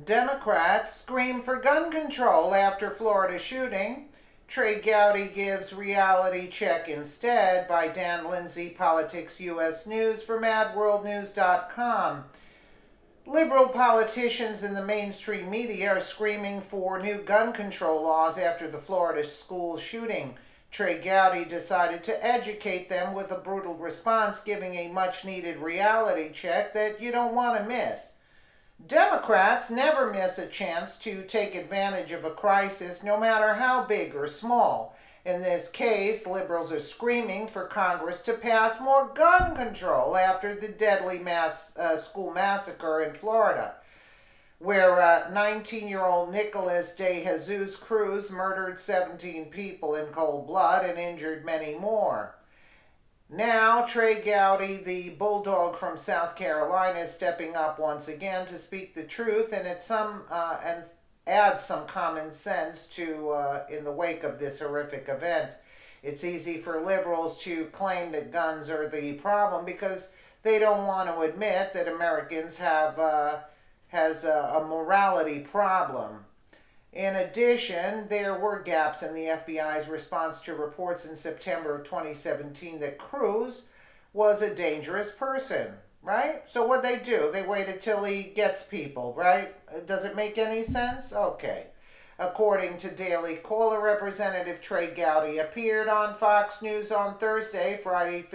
Democrats scream for gun control after Florida shooting. Trey Gowdy gives reality check instead by Dan Lindsay, Politics US News for MadWorldNews.com. Liberal politicians in the mainstream media are screaming for new gun control laws after the Florida school shooting. Trey Gowdy decided to educate them with a brutal response, giving a much-needed reality check that you don't want to miss. Democrats never miss a chance to take advantage of a crisis, no matter how big or small. In this case, liberals are screaming for Congress to pass more gun control after the deadly school massacre in Florida, where 19-year-old Nicholas De Jesus Cruz murdered 17 people in cold blood and injured many more. Now, Trey Gowdy, the bulldog from South Carolina, is stepping up once again to speak the truth and add some common sense to in the wake of this horrific event. It's easy for liberals to claim that guns are the problem because they don't want to admit that Americans have a morality problem. In addition, there were gaps in the FBI's response to reports in September of 2017 that Cruz was a dangerous person, right? So what they do? They waited till he gets people, right? Does it make any sense? Okay. According to Daily Caller, Representative Trey Gowdy appeared on Fox News on Thursday, February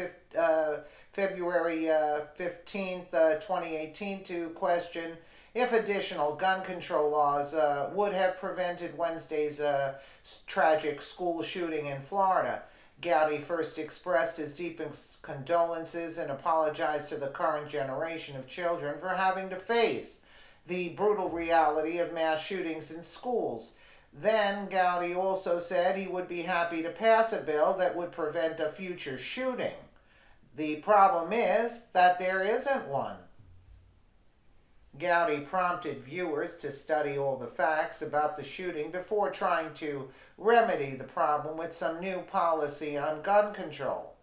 15th, 2018, to question if additional gun control laws would have prevented Wednesday's tragic school shooting in Florida. Gowdy first expressed his deepest condolences and apologized to the current generation of children for having to face the brutal reality of mass shootings in schools. Then Gowdy also said he would be happy to pass a bill that would prevent a future shooting. The problem is that there isn't one. Gowdy prompted viewers to study all the facts about the shooting before trying to remedy the problem with some new policy on gun control.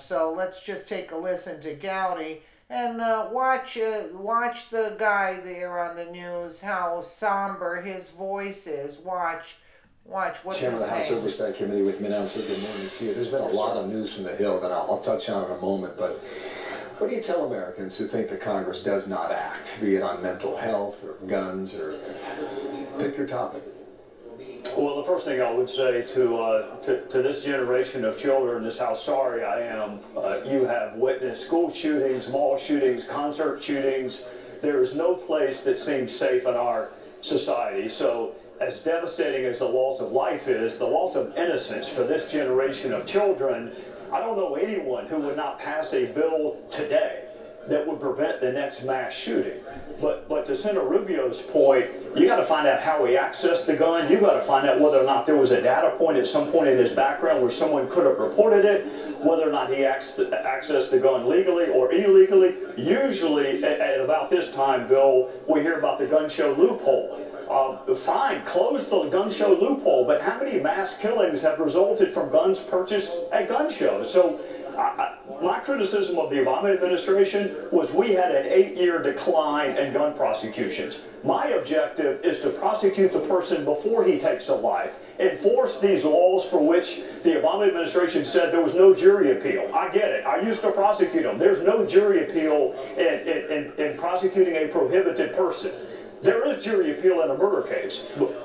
So let's just take a listen to Gowdy and watch the guy there on the news, how somber his voice is. Watch what's Chairman his of the House name? Oversight Committee with me now, so good morning to you. There's been a lot of news from the Hill that I'll touch on in a moment, but what do you tell Americans who think that Congress does not act, be it on mental health or guns or pick your topic? Well, the first thing I would say to this generation of children is how sorry I am you have witnessed school shootings, mall shootings, concert shootings. There is no place that seems safe in our society. So as devastating as the loss of life is, the loss of innocence for this generation of children, I don't know anyone who would not pass a bill today that would prevent the next mass shooting. But to Senator Rubio's point, you got to find out how he accessed the gun. You got to find out whether or not there was a data point at some point in his background where someone could have reported it, whether or not he accessed the gun legally or illegally. Usually at about this time, Bill, we hear about the gun show loophole. Fine, close the gun show loophole, but how many mass killings have resulted from guns purchased at gun shows? So my criticism of the Obama administration was we had an 8-year decline in gun prosecutions. My objective is to prosecute the person before he takes a life, enforce these laws for which the Obama administration said there was no jury appeal. I get it. I used to prosecute them. There's no jury appeal in prosecuting a prohibited person. There is jury appeal in a murder case,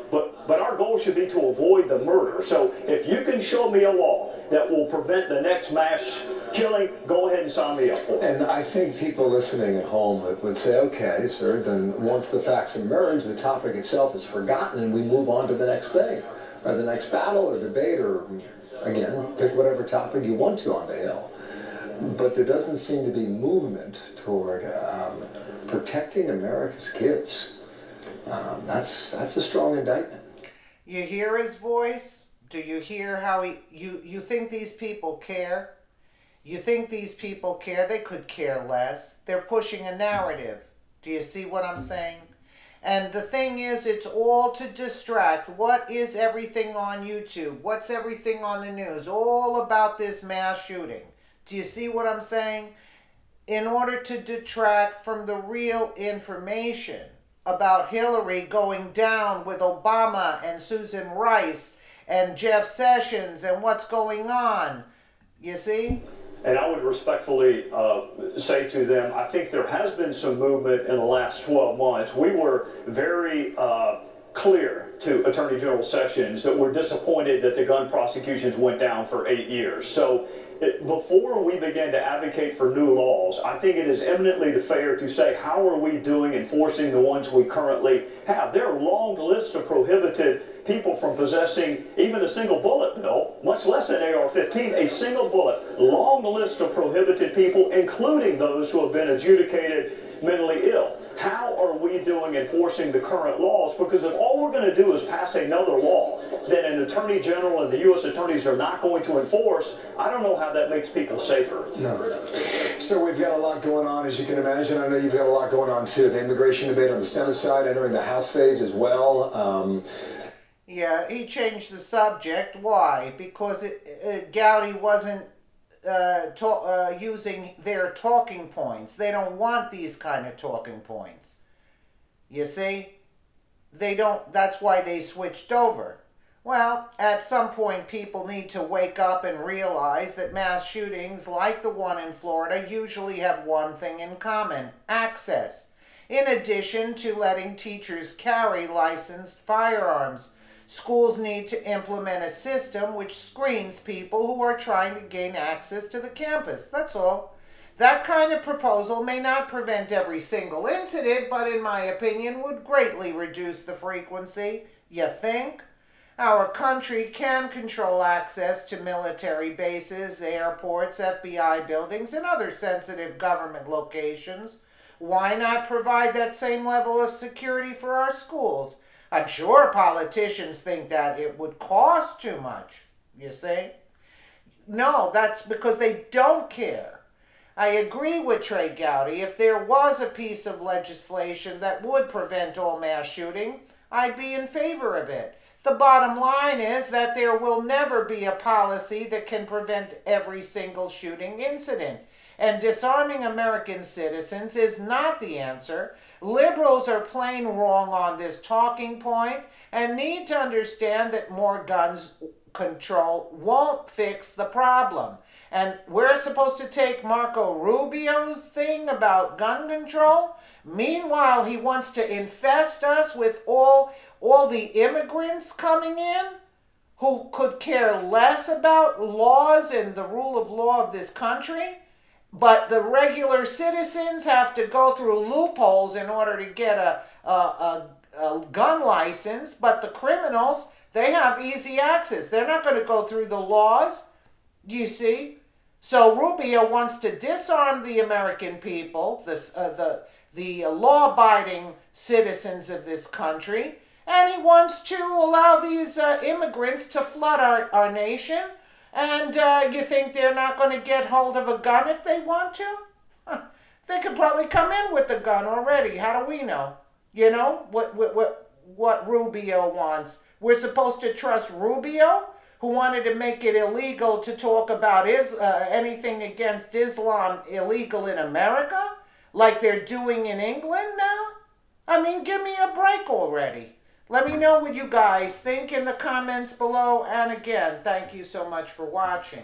but our goal should be to avoid the murder. So if you can show me a law that will prevent the next mass killing, go ahead and sign me up for it. And I think people listening at home would say, okay, sir, then once the facts emerge, the topic itself is forgotten and we move on to the next thing, or the next battle or debate, or again, pick whatever topic you want to on the Hill. But there doesn't seem to be movement toward protecting America's kids. That's a strong indictment. You hear his voice? Do you hear how you think these people care? You think these people care? They could care less. They're pushing a narrative. Do you see what I'm saying? And the thing is, it's all to distract. What is everything on YouTube? What's everything on the news? All about this mass shooting. Do you see what I'm saying? In order to detract from the real information about Hillary going down with Obama and Susan Rice and Jeff Sessions and what's going on. You see? And I would respectfully say to them, I think there has been some movement in the last 12 months. We were very clear to Attorney General Sessions that we're disappointed that the gun prosecutions went down for 8 years. So before we begin to advocate for new laws, I think it is eminently fair to say, how are we doing enforcing the ones we currently have? There are long lists of prohibited people from possessing even a single bullet, Bill, much less an AR-15, a single bullet. Long list of prohibited people, including those who have been adjudicated mentally ill. How are we doing enforcing the current laws? Because if all we're going to do is pass another law that an attorney general and the U.S. attorneys are not going to enforce, I don't know how that makes people safer. No. So we've got a lot going on, as you can imagine. I know you've got a lot going on, too. The immigration debate on the Senate side, entering the House phase as well. Yeah, he changed the subject. Why? Because Gowdy wasn't using their talking points. They don't want these kind of talking points. You see? They don't, that's why they switched over. Well, at some point people need to wake up and realize that mass shootings like the one in Florida usually have one thing in common: access. In addition to letting teachers carry licensed firearms, schools need to implement a system which screens people who are trying to gain access to the campus. That's all. That kind of proposal may not prevent every single incident, but in my opinion would greatly reduce the frequency. You think? Our country can control access to military bases, airports, FBI buildings, and other sensitive government locations. Why not provide that same level of security for our schools? I'm sure politicians think that it would cost too much, you see? No, that's because they don't care. I agree with Trey Gowdy. If there was a piece of legislation that would prevent all mass shooting, I'd be in favor of it. The bottom line is that there will never be a policy that can prevent every single shooting incident. And disarming American citizens is not the answer. Liberals are plain wrong on this talking point and need to understand that more guns control won't fix the problem. And we're supposed to take Marco Rubio's thing about gun control. Meanwhile, he wants to infest us with all the immigrants coming in who could care less about laws and the rule of law of this country. But the regular citizens have to go through loopholes in order to get a gun license. But the criminals, they have easy access. They're not going to go through the laws. Do you see? So Rubio wants to disarm the American people, the law-abiding citizens of this country. And he wants to allow these immigrants to flood our nation. And you think they're not going to get hold of a gun if they want to? They could probably come in with the gun already. How do we know? You know, what Rubio wants. We're supposed to trust Rubio, who wanted to make it illegal to talk about anything against Islam illegal in America, like they're doing in England now? I mean, give me a break already. Let me know what you guys think in the comments below. And again, thank you so much for watching.